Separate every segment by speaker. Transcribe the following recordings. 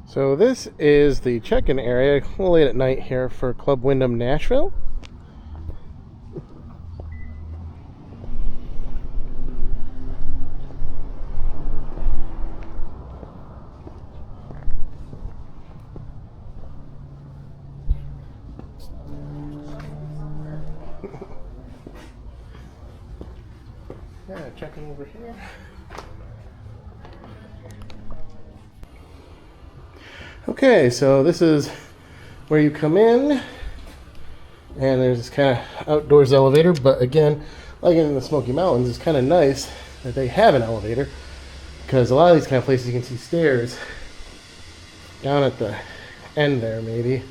Speaker 1: So this is the check-in area, a little late at night here for Club Wyndham Nashville. Yeah, checking over here. Okay, so this is where you come in, and there's this kind of outdoors elevator, but again, like in the Smoky Mountains, it's kind of nice that they have an elevator, because a lot of these kind of places you can see stairs down at the end there maybe,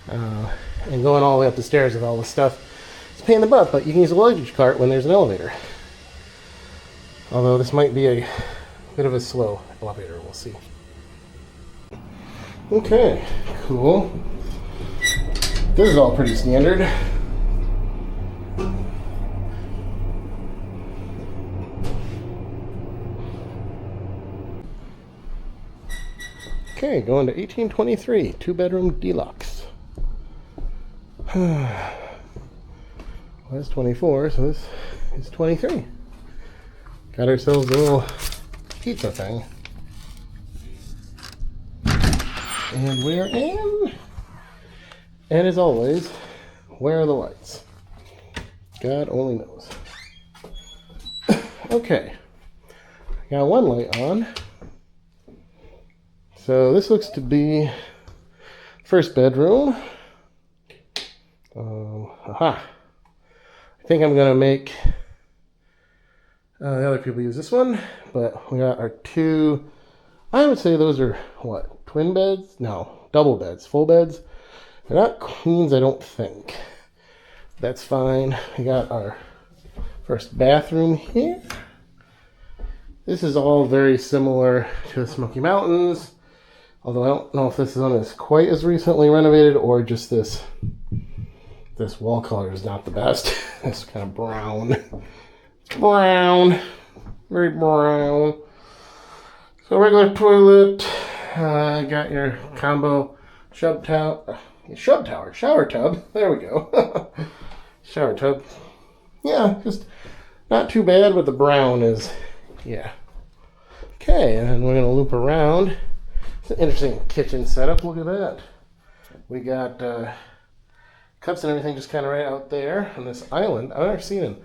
Speaker 1: and going all the way up the stairs with all the stuff. It's a pain in the butt, but you can use a luggage cart when there's an elevator. Although this might be a bit of a slow elevator, we'll see. Okay, cool. This is all pretty standard. Okay, going to 1823, 2-bedroom deluxe. Well, that's 24, so this is 23. Got ourselves a little pizza thing. And we're in. And as always, where are the lights? God only knows. Okay. Got one light on. So this looks to be first bedroom. I think I'm going to make the other people use this one. But we got our two, I would say those are what? Twin beds? No, double beds, full beds. They're not queens, I don't think. That's fine. We got our first bathroom here. This is all very similar to the Smoky Mountains, although I don't know if this one is quite as recently renovated or just this wall color is not the best. It's kind of brown. It's brown. Very brown. So regular toilet. Got your combo shower tub. There we go. Shower tub. Yeah, just not too bad, but the brown is, yeah. Okay, and then we're going to loop around. It's an interesting kitchen setup. Look at that. We got cups and everything just kind of right out there on this island. I've never seen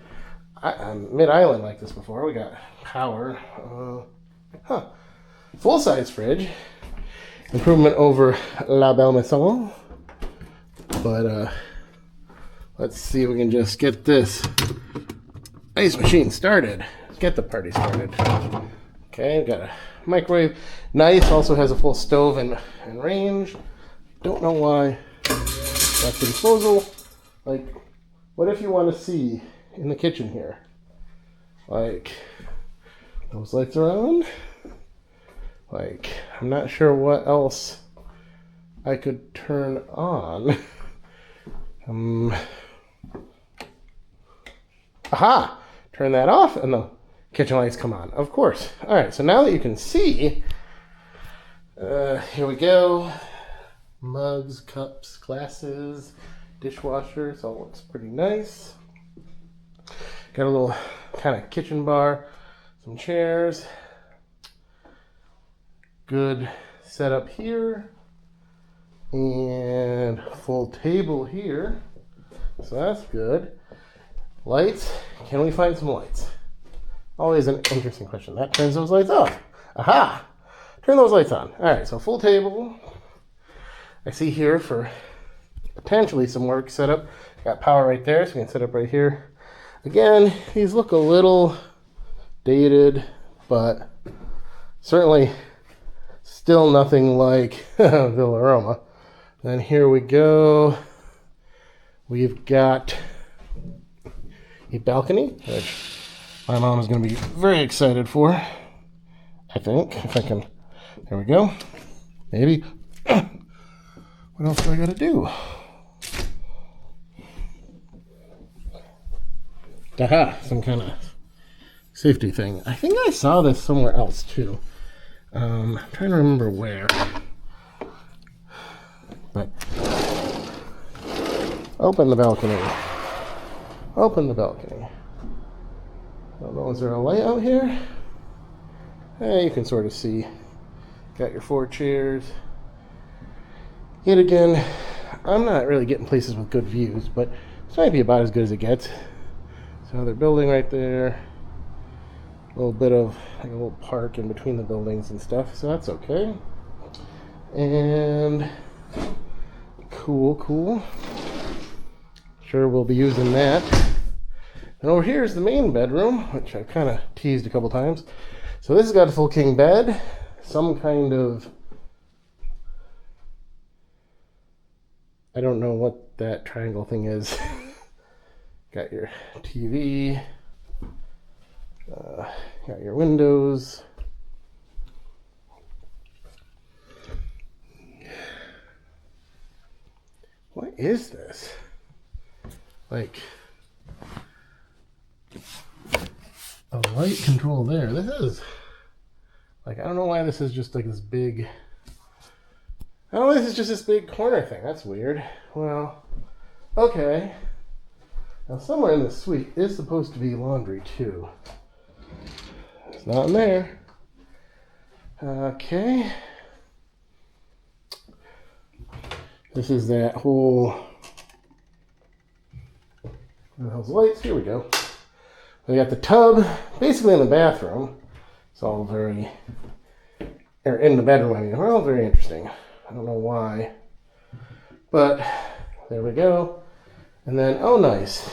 Speaker 1: a mid-island like this before. We got power. Full-size fridge. Improvement over La Belle Maison. But let's see if we can just get this ice machine started. Get the party started. Okay, got a microwave. Nice, also has a full stove and range. Don't know why that's the disposal. Like, what if you want to see in the kitchen here? Like, those lights are on. Like, I'm not sure what else I could turn on. Aha! Turn that off and the kitchen lights come on. Of course. Alright, so now that you can see, here we go. Mugs, cups, glasses, dishwasher. So it looks pretty nice. Got a little kind of kitchen bar, some chairs. Good setup here, and full table here, so that's good. Lights, can we find some lights? Always an interesting question. That turns those lights off. Aha! Turn those lights on. Alright, so full table. I see here for potentially some work setup. Got power right there, so we can set up right here. Again, these look a little dated, but certainly still nothing like Villa Roma. Then here we go. We've got a balcony, which my mom is going to be very excited for. I think, if I can. There we go. Maybe. What else do I got to do? Aha, some kind of safety thing. I think I saw this somewhere else too. I'm trying to remember where. But open the balcony. Open the balcony. I don't know, is there a light out here? You can sort of see. Got your 4 chairs. Yet again, I'm not really getting places with good views, but this might be about as good as it gets. So another building right there. A little bit of like a little park in between the buildings and stuff, so that's okay. And cool. Sure, we'll be using that. And over here is the main bedroom, which I've kind of teased a couple times. So this has got a full king bed, some kind of, I don't know what that triangle thing is. Got your TV, got your windows. What is this? Like a light control there. This is like, I don't know why this is just like this big, I don't know, this is just this big corner thing. That's weird. Well, okay. Now somewhere in this suite is supposed to be laundry too. It's not in there. Okay. This is that whole, where the hell's the lights? Here we go. We got the tub basically in the bathroom. It's all very, or in the bedroom, I mean, we're all very interesting. I don't know why, but there we go. And then, oh nice.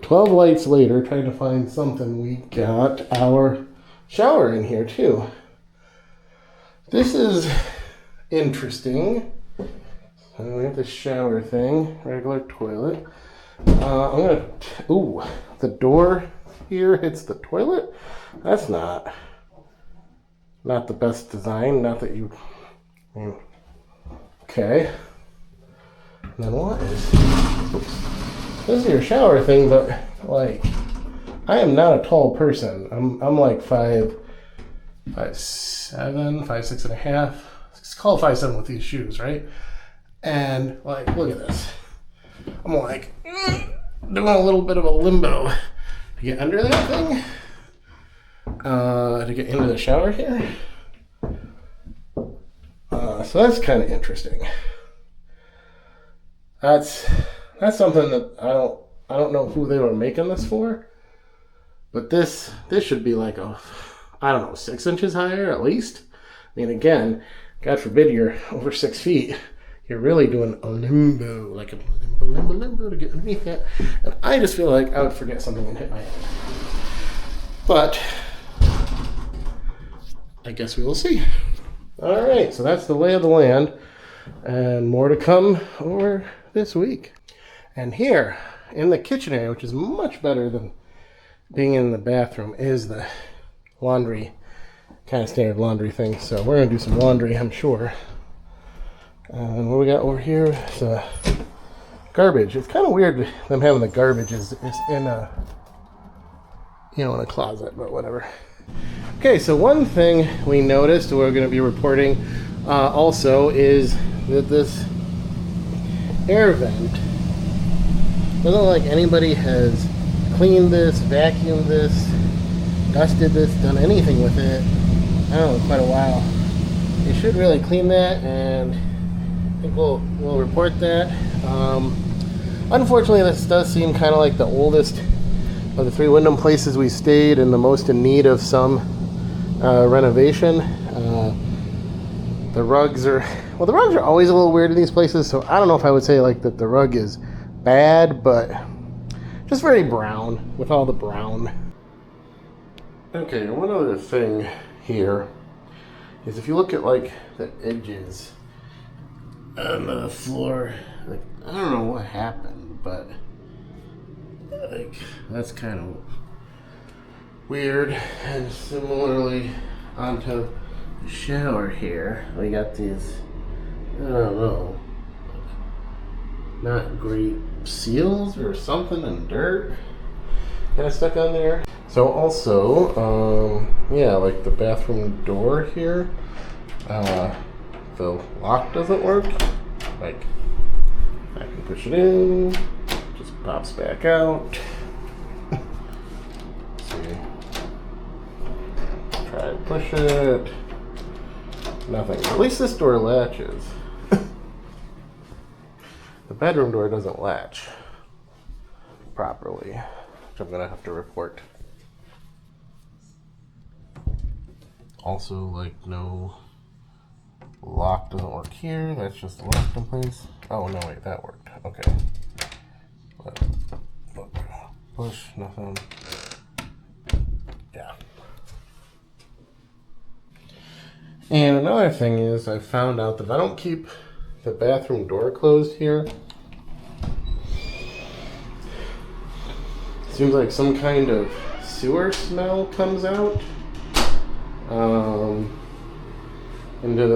Speaker 1: 12 lights later, trying to find something, we got our shower in here too. This is interesting. So we have the shower thing, regular toilet. Ooh, the door here hits the toilet? That's not the best design, not that you, okay. And then what is, oops. This is your shower thing, but like, I am not a tall person. I'm like 5'7", 5'6.5". It's called 5'7" with these shoes, right? And like, look at this. I'm like doing a little bit of a limbo to get under that thing, to get into the shower here. So that's kind of interesting. That's something that I don't know who they were making this for, but this should be like a, I don't know, 6 inches higher at least. I mean, again, God forbid you're over 6 feet. You're really doing a limbo, like a limbo to get underneath that. And I just feel like I would forget something and hit my head. But I guess we will see. All right, so that's the lay of the land, and more to come over this week. And here in the kitchen area, which is much better than being in the bathroom, is the laundry, kind of standard laundry thing. So we're gonna do some laundry, I'm sure. And what we got over here is garbage. It's kind of weird them having the garbage is in a, in a closet, but whatever. Okay, so one thing we noticed we're going to be reporting also is that this air vent doesn't look like anybody has cleaned this, vacuumed this, dusted this, done anything with it. I don't know, quite a while. You should really clean that, and I think we'll report that. Unfortunately, this does seem kind of like the oldest of the 3 Wyndham places we stayed, and the most in need of some renovation. The rugs are always a little weird in these places, so I don't know if I would say like that the rug is bad, but just very brown with all the brown. Okay, one other thing here is if you look at like the edges on the floor, like, I don't know what happened, but like that's kind of weird. And similarly onto the shower here, we got these, I don't know, not great seals or something, and dirt kind of stuck on there. So also, yeah, like the bathroom door here, the lock doesn't work. Like, I can push it in, just pops back out. See. Try to push it. Nothing. At least this door latches. The bedroom door doesn't latch properly, which I'm gonna have to report. Also, like, no lock doesn't work here. That's just locked in place. Oh no, wait, that worked. Okay. Look, push, nothing. Yeah. And another thing is, I found out that if I don't keep the bathroom door closed here, seems like some kind of sewer smell comes out into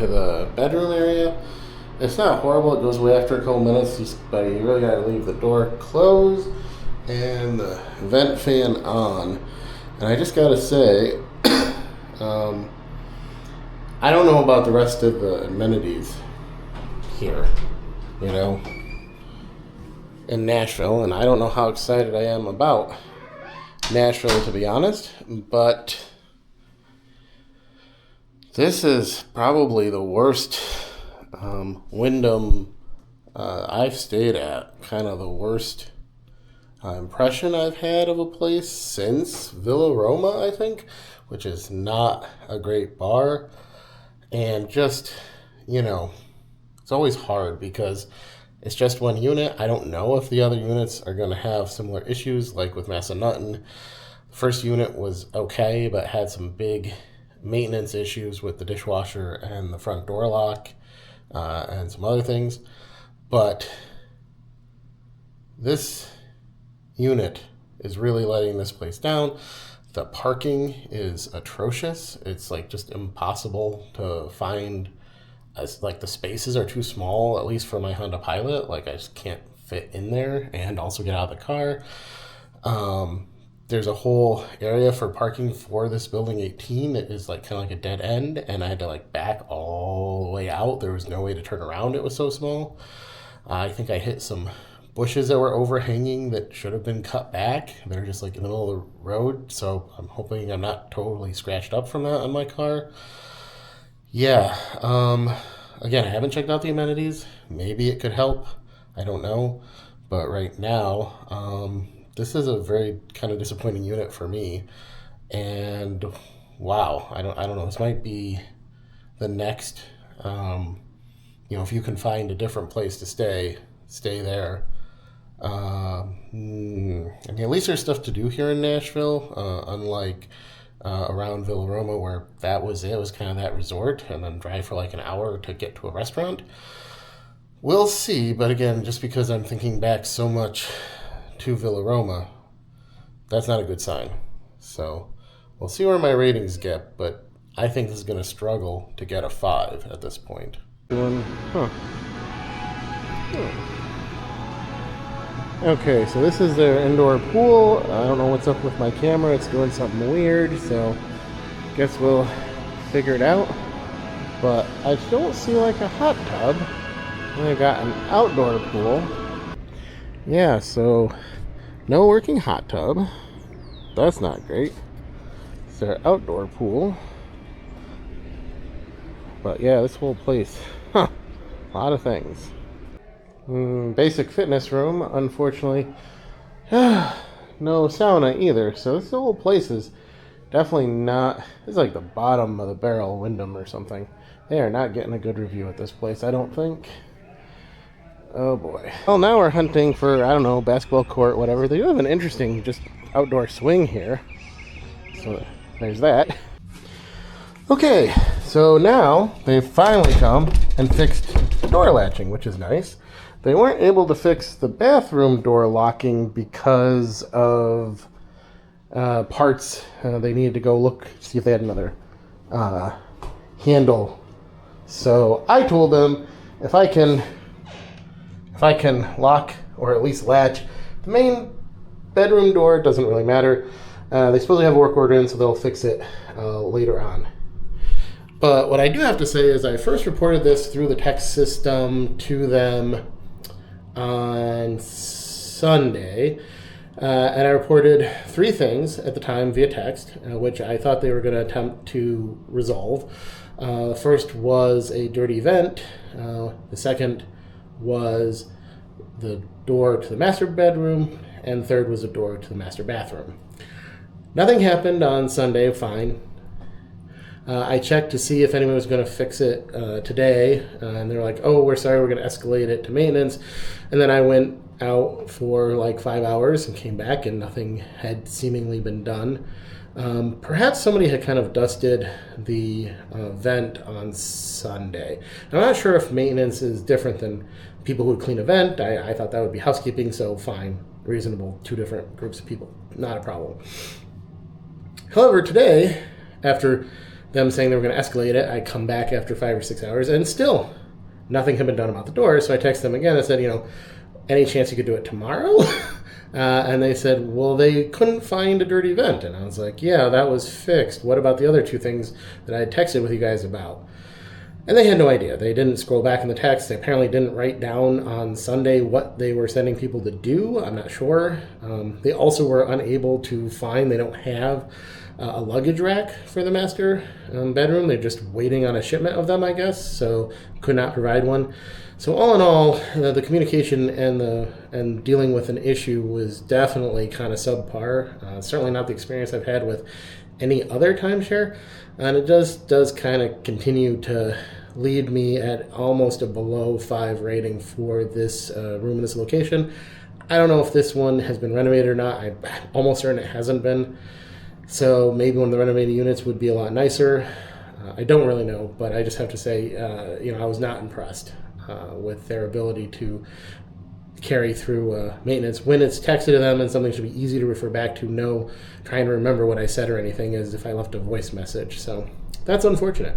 Speaker 1: the bedroom area. It's not horrible, it goes away after a couple minutes, but you really gotta leave the door closed and the vent fan on. And I just gotta say, I don't know about the rest of the amenities here, you know, in Nashville, and I don't know how excited I am about Nashville, to be honest, but this is probably the worst Wyndham I've stayed at. Kind of the worst impression I've had of a place since Villa Roma, I think, which is not a great bar. And just, you know, it's always hard because it's just one unit. I don't know if the other units are going to have similar issues like with Massanutten. The first unit was okay, but had some big maintenance issues with the dishwasher and the front door lock and some other things. But this unit is really letting this place down. The parking is atrocious. It's like just impossible to find. As like the spaces are too small, at least for my Honda Pilot. Like I just can't fit in there and also get out of the car. There's a whole area for parking for this building 18 that is like kind of like a dead end, and I had to like back all the way out. There was no way to turn around. It was so small. I think I hit some bushes that were overhanging that should have been cut back. They're just like in the middle of the road, so I'm hoping I'm not totally scratched up from that on my car. Yeah, again, I haven't checked out the amenities. Maybe it could help. I don't know. But right now, this is a very kind of disappointing unit for me. And wow, I don't know. This might be the next, if you can find a different place to stay there. I mean, at least there's stuff to do here in Nashville, unlike around Villa Roma, where that was it. It was kind of that resort, and then drive for like an hour to get to a restaurant. We'll see, but again, just because I'm thinking back so much to Villa Roma, that's not a good sign. So we'll see where my ratings get, but I think this is going to struggle to get a 5 at this point. Okay, so this is their indoor pool. I don't know what's up with my camera. It's doing something weird, so guess we'll figure it out. But I don't see like a hot tub. I got an outdoor pool. Yeah, so no working hot tub. That's not great. It's their outdoor pool. But yeah, this whole place, a lot of things. Basic fitness room, unfortunately. No sauna either. So this whole place is definitely not. It's like the bottom of the barrel Wyndham or something. They are not getting a good review at this place, I don't think. Oh boy. Well, now we're hunting for, I don't know, basketball court, whatever. They do have an interesting just outdoor swing here. So there's that. Okay, so now they've finally come and fixed the door latching, which is nice. They weren't able to fix the bathroom door locking because of parts. They needed to go look, see if they had another handle. So I told them if I can lock or at least latch the main bedroom door, it doesn't really matter. They supposedly have a work order in, so they'll fix it later on. But what I do have to say is I first reported this through the text system to them on Sunday. And I reported 3 things at the time via text, which I thought they were going to attempt to resolve. The first was a dirty vent. The second was the door to the master bedroom. And the third was the door to the master bathroom. Nothing happened on Sunday, fine. I checked to see if anyone was going to fix it today, and they're like, oh, we're sorry, we're going to escalate it to maintenance. And then I went out for like 5 hours and came back, and nothing had seemingly been done. Perhaps somebody had kind of dusted the vent on Sunday. I'm not sure if maintenance is different than people who would clean a vent. I thought that would be housekeeping, so fine, reasonable, 2 different groups of people, not a problem. However, today, after them saying they were going to escalate it, I come back after 5 or 6 hours, and still nothing had been done about the door. So I texted them again. I said, any chance you could do it tomorrow? And they said, well, they couldn't find a dirty vent. And I was like, yeah, that was fixed. What about the other 2 things that I had texted with you guys about? And they had no idea. They didn't scroll back in the text. They apparently didn't write down on Sunday what they were sending people to do. I'm not sure. They also were unable to find, they don't have a luggage rack for the master bedroom. They're just waiting on a shipment of them, I guess, so could not provide one. So all in all, the communication and dealing with an issue was definitely kind of subpar. Certainly not the experience I've had with any other timeshare, and it just does kind of continue to lead me at almost a below 5 rating for this room in this location. I don't know if this one has been renovated or not. I'm almost certain it hasn't been. So maybe one of the renovated units would be a lot nicer. I don't really know, but I just have to say, I was not impressed with their ability to carry through maintenance when it's texted to them and something should be easy to refer back to. Trying to remember what I said or anything as if I left a voice message. So that's unfortunate.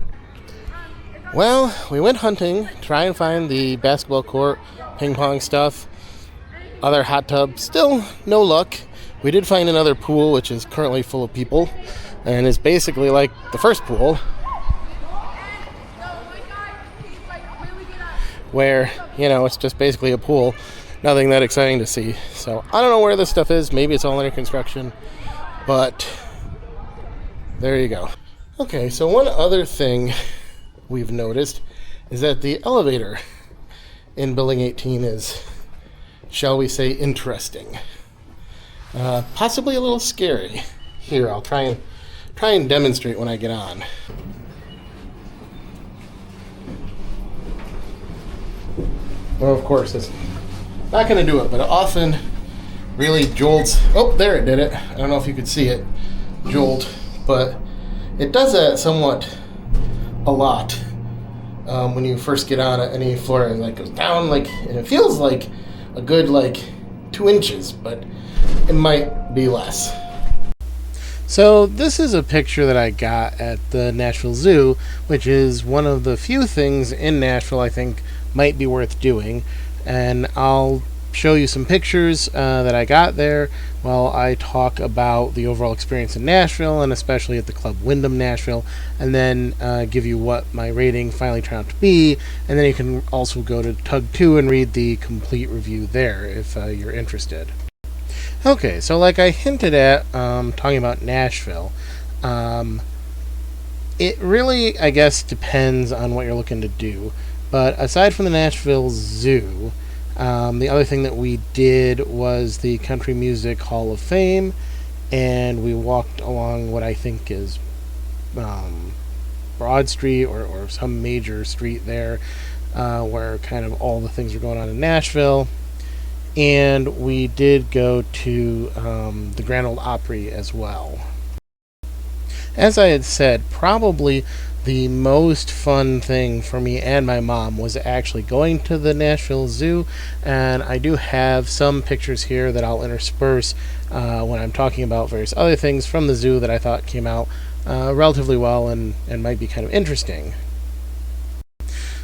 Speaker 1: Well, we went hunting, try and find the basketball court, ping pong stuff, other hot tub. Still no luck. We did find another pool, which is currently full of people, and is basically like the first pool, where, it's just basically a pool. Nothing that exciting to see. So I don't know where this stuff is. Maybe it's all under construction, but there you go. Okay, so one other thing we've noticed is that the elevator in Building 18 is, shall we say, interesting. Possibly a little scary. Here, I'll try and demonstrate when I get on. Well, of course, it's not going to do it, but it often really jolts. Oh, there it did it. I don't know if you could see it jolt, but it does that somewhat a lot when you first get on at any floor, and it goes down and it feels like a good 2 inches, but it might be less. So this is a picture that I got at the Nashville Zoo, which is one of the few things in Nashville I think might be worth doing. And I'll show you some pictures that I got there while I talk about the overall experience in Nashville, and especially at the club Wyndham Nashville, and then give you what my rating finally turned out to be. And then you can also go to Tug 2 and read the complete review there if you're interested. Okay, so like I hinted at, talking about Nashville, it really, I guess, depends on what you're looking to do. But aside from the Nashville Zoo, the other thing that we did was the Country Music Hall of Fame, and we walked along what I think is Broad Street or some major street there, where kind of all the things are going on in Nashville. And we did go to the Grand Ole Opry as well. As I had said, probably the most fun thing for me and my mom was actually going to the Nashville Zoo, and I do have some pictures here that I'll intersperse when I'm talking about various other things from the zoo that I thought came out relatively well and might be kind of interesting.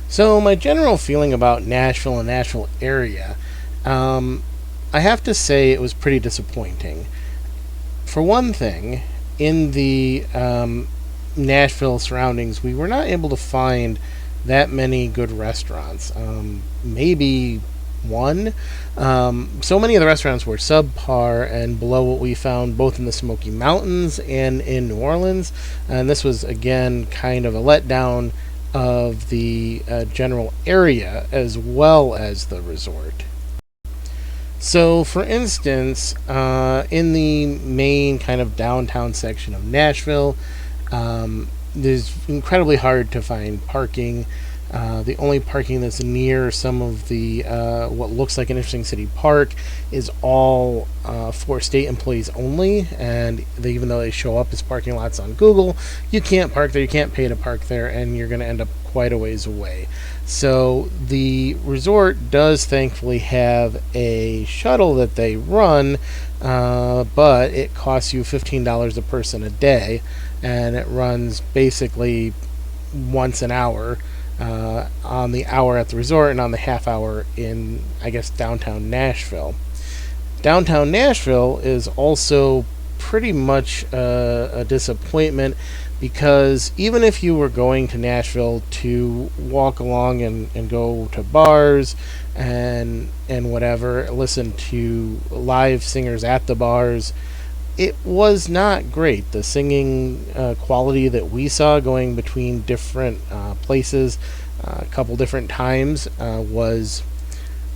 Speaker 1: So my general feeling about Nashville and Nashville area, I have to say it was pretty disappointing. For one thing, in the Nashville surroundings, we were not able to find that many good restaurants. Maybe one. So many of the restaurants were subpar and below what we found both in the Smoky Mountains and in New Orleans. And this was, again, kind of a letdown of the general area as well as the resort. So, for instance, in the main kind of downtown section of Nashville, it's incredibly hard to find parking. The only parking that's near some of the what looks like an interesting city park is all for state employees only, and even though they show up as parking lots on Google, you can't park there, you can't pay to park there, and you're going to end up quite a ways away. So the resort does thankfully have a shuttle that they run, but it costs you $15 a person a day, and it runs basically once an hour. On the hour at the resort and on the half hour in, I guess, downtown Nashville. Downtown Nashville is also pretty much a disappointment because even if you were going to Nashville to walk along and go to bars and whatever, listen to live singers at the bars, it was not great. The singing quality that we saw going between different places a couple different times was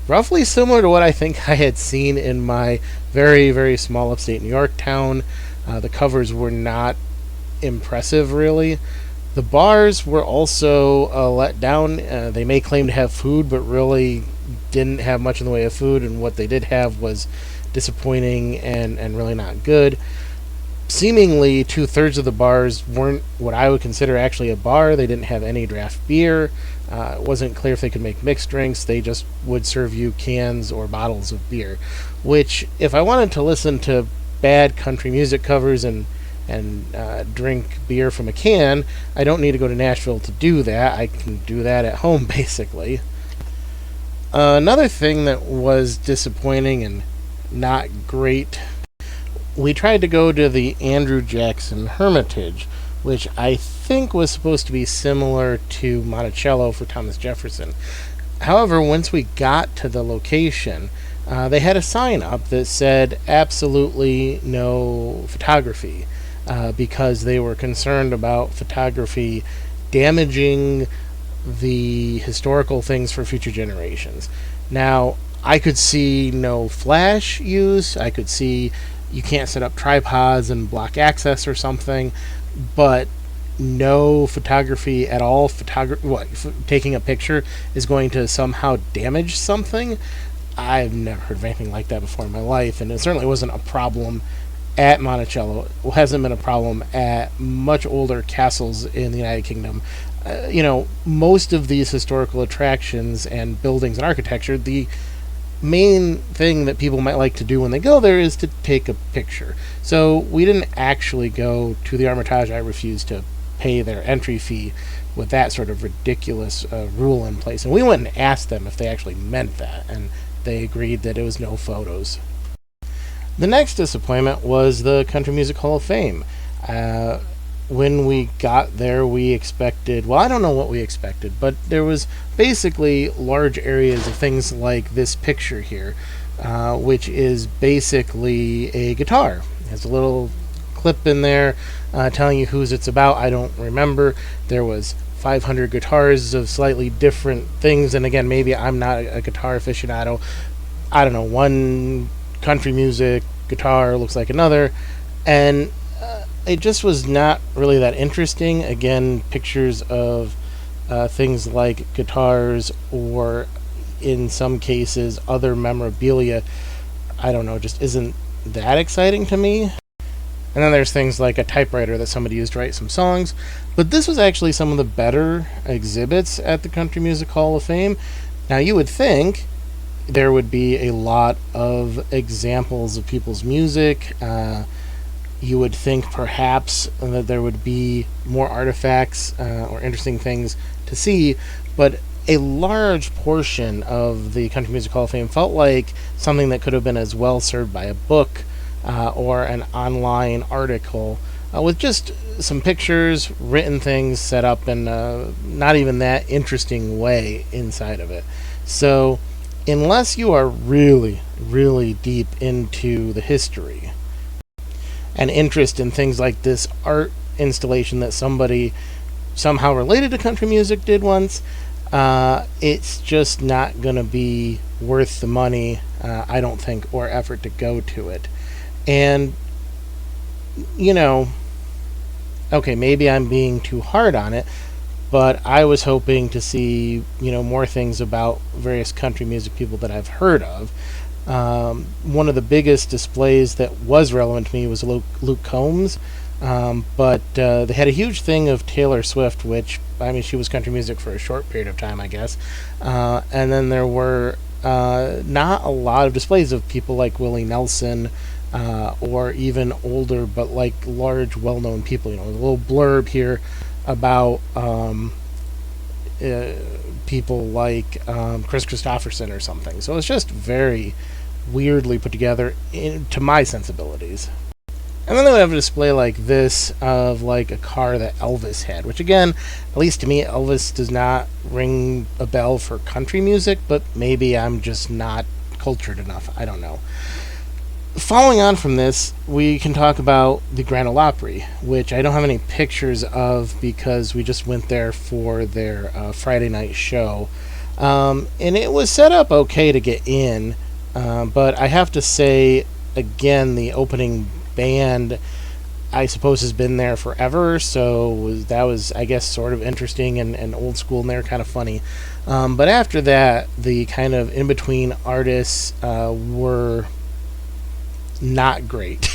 Speaker 1: roughly similar to what I think I had seen in my very, very small upstate New York town. The covers were not impressive, really. The bars were also let down. They may claim to have food, but really didn't have much in the way of food, and what they did have was disappointing and really not good. Seemingly, 2/3 of the bars weren't what I would consider actually a bar. They didn't have any draft beer. It wasn't clear if they could make mixed drinks. They just would serve you cans or bottles of beer, which, if I wanted to listen to bad country music covers and drink beer from a can, I don't need to go to Nashville to do that. I can do that at home, basically. Another thing that was disappointing and not great, we tried to go to the Andrew Jackson Hermitage, which I think was supposed to be similar to Monticello for Thomas Jefferson. However, once we got to the location, they had a sign up that said absolutely no photography, because they were concerned about photography damaging the historical things for future generations. Now, I could see no flash use. I could see you can't set up tripods and block access or something, but no photography at all. Taking a picture is going to somehow damage something? I've never heard of anything like that before in my life, and it certainly wasn't a problem at Monticello. It hasn't been a problem at much older castles in the United Kingdom. Most of these historical attractions and buildings and architecture, the main thing that people might like to do when they go there is to take a picture. So we didn't actually go to the Hermitage. I refused to pay their entry fee with that sort of ridiculous rule in place. And we went and asked them if they actually meant that, and they agreed that it was no photos. The next disappointment was the Country Music Hall of Fame. When we got there, we expected, well, I don't know what we expected, but there was basically large areas of things like this picture here, which is basically a guitar. It has a little clip in there telling you whose it's about. I don't remember. There was 500 guitars of slightly different things, and again, maybe I'm not a guitar aficionado. I don't know, one country music guitar looks like another, and it just was not really that interesting. Again, pictures of things like guitars or, in some cases, other memorabilia, I don't know, just isn't that exciting to me. And then there's things like a typewriter that somebody used to write some songs. But this was actually some of the better exhibits at the Country Music Hall of Fame. Now, you would think there would be a lot of examples of people's music. You would think perhaps that there would be more artifacts or interesting things to see, but a large portion of the Country Music Hall of Fame felt like something that could have been as well served by a book or an online article with just some pictures, written things set up in not even that interesting way inside of it. So, unless you are really, really deep into the history and interest in things like this art installation that somebody somehow related to country music did once, it's just not going to be worth the money, I don't think, or effort to go to it. And, you know, okay, maybe I'm being too hard on it, but I was hoping to see, more things about various country music people that I've heard of. One of the biggest displays that was relevant to me was Luke Combs, but they had a huge thing of Taylor Swift, which, I mean, she was country music for a short period of time, I guess. And then there were not a lot of displays of people like Willie Nelson, or even older but like large, well-known people. A little blurb here about people like Chris Christopherson or something. So it's just very weirdly put together to my sensibilities. And then they would have a display like this of like a car that Elvis had, which again, at least to me, Elvis does not ring a bell for country music, but maybe I'm just not cultured enough. I don't know. Following on from this, we can talk about the Grand Ole Opry, which I don't have any pictures of because we just went there for their Friday night show. And it was set up okay to get in, but I have to say, again, the opening band, I suppose, has been there forever, so that was, I guess, sort of interesting and old school, and they're kind of funny. But after that, the kind of in-between artists were not great,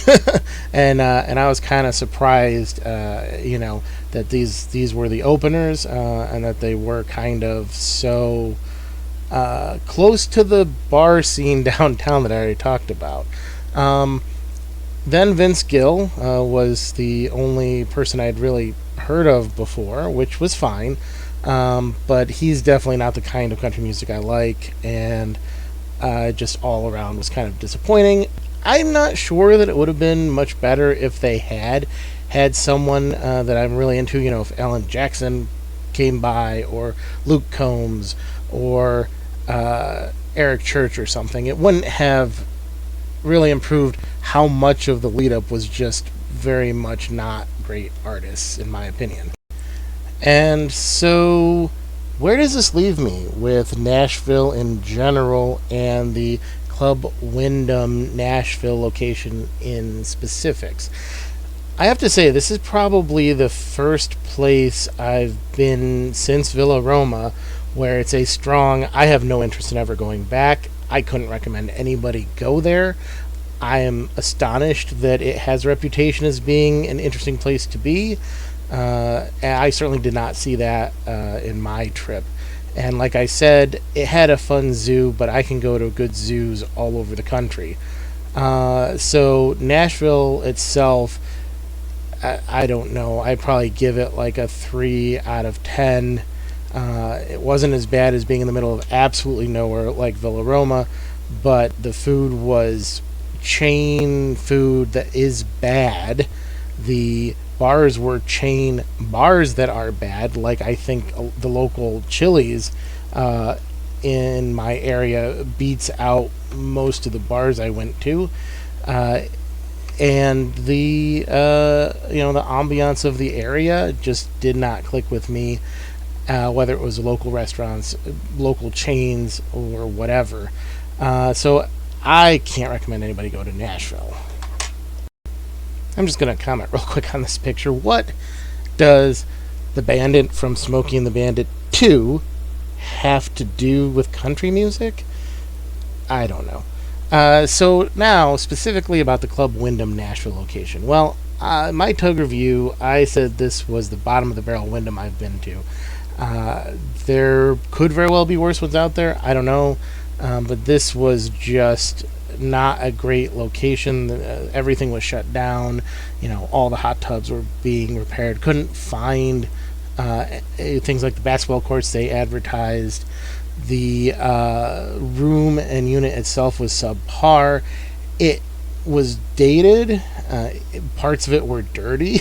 Speaker 1: and I was kind of surprised, that these were the openers, and that they were kind of so close to the bar scene downtown that I already talked about. Then Vince Gill was the only person I'd really heard of before, which was fine, but he's definitely not the kind of country music I like, and just all around was kind of disappointing. I'm not sure that it would have been much better if they had someone that I'm really into, if Alan Jackson came by, or Luke Combs, or Eric Church or something. It wouldn't have really improved how much of the lead up was just very much not great artists, in my opinion. And so, where does this leave me with Nashville in general and the Club Wyndham Nashville location in specifics? I have to say, this is probably the first place I've been since Villa Roma where it's a strong, I have no interest in ever going back. I couldn't recommend anybody go there. I am astonished that it has a reputation as being an interesting place to be. And I certainly did not see that in my trip. And like I said, it had a fun zoo, but I can go to good zoos all over the country. So Nashville itself, I don't know. I'd probably give it like a 3 out of 10. It wasn't as bad as being in the middle of absolutely nowhere like Villa Roma, but the food was chain food that is bad. The bars were chain bars that are bad, like I think the local Chili's in my area beats out most of the bars I went to. And the the ambiance of the area just did not click with me, whether it was local restaurants, local chains, or whatever. So I can't recommend anybody go to Nashville. I'm just going to comment real quick on this picture. What does the Bandit from Smokey and the Bandit 2 have to do with country music? I don't know. So now, specifically about the Club Wyndham Nashville location. Well, my Tug review, I said this was the bottom of the barrel Wyndham I've been to. There could very well be worse ones out there. I don't know. But this was just not a great location. Everything was shut down. All the hot tubs were being repaired. Couldn't find things like the basketball courts they advertised. The room and unit itself was subpar. It was dated. Parts of it were dirty.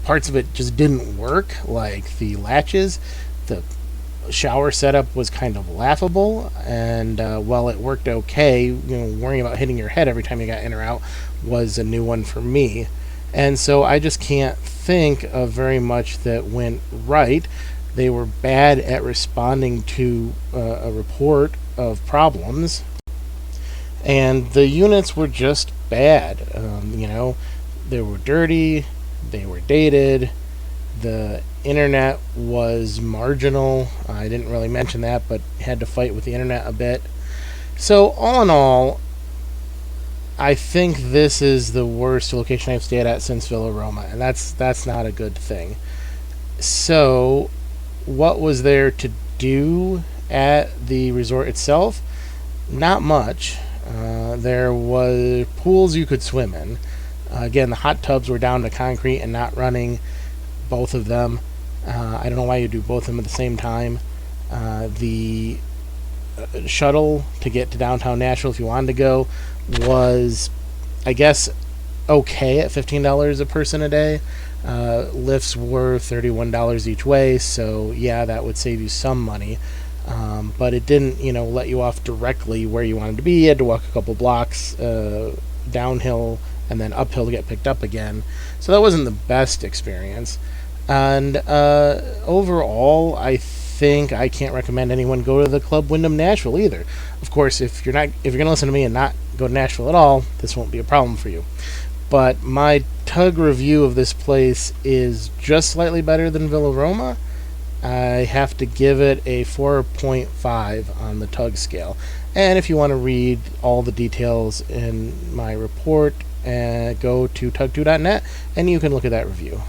Speaker 1: Parts of it just didn't work, like the latches. The shower setup was kind of laughable, and while it worked okay, worrying about hitting your head every time you got in or out was a new one for me. And so I just can't think of very much that went right. They were bad at responding to a report of problems, and the units were just bad. They were dirty, they were dated, the internet was marginal. I didn't really mention that, but had to fight with the internet a bit. So all in all, I think this is the worst location I've stayed at since Villa Roma, and that's not a good thing. So what was there to do at the resort itself? Not much. There was pools you could swim in. Again, the hot tubs were down to concrete and not running, both of them. I don't know why you do both of them at the same time. The shuttle to get to downtown Nashville, if you wanted to go, was, I guess, okay at $15 a person a day. Lifts were $31 each way, so yeah, that would save you some money. But it didn't, let you off directly where you wanted to be. You had to walk a couple blocks downhill and then uphill to get picked up again. So that wasn't the best experience. And overall, I think I can't recommend anyone go to the Club Wyndham Nashville either. Of course, if you're going to listen to me and not go to Nashville at all, this won't be a problem for you. But my tug review of this place is just slightly better than Villa Roma. I have to give it a 4.5 on the tug scale. And if you want to read all the details in my report, go to tug2.net and you can look at that review.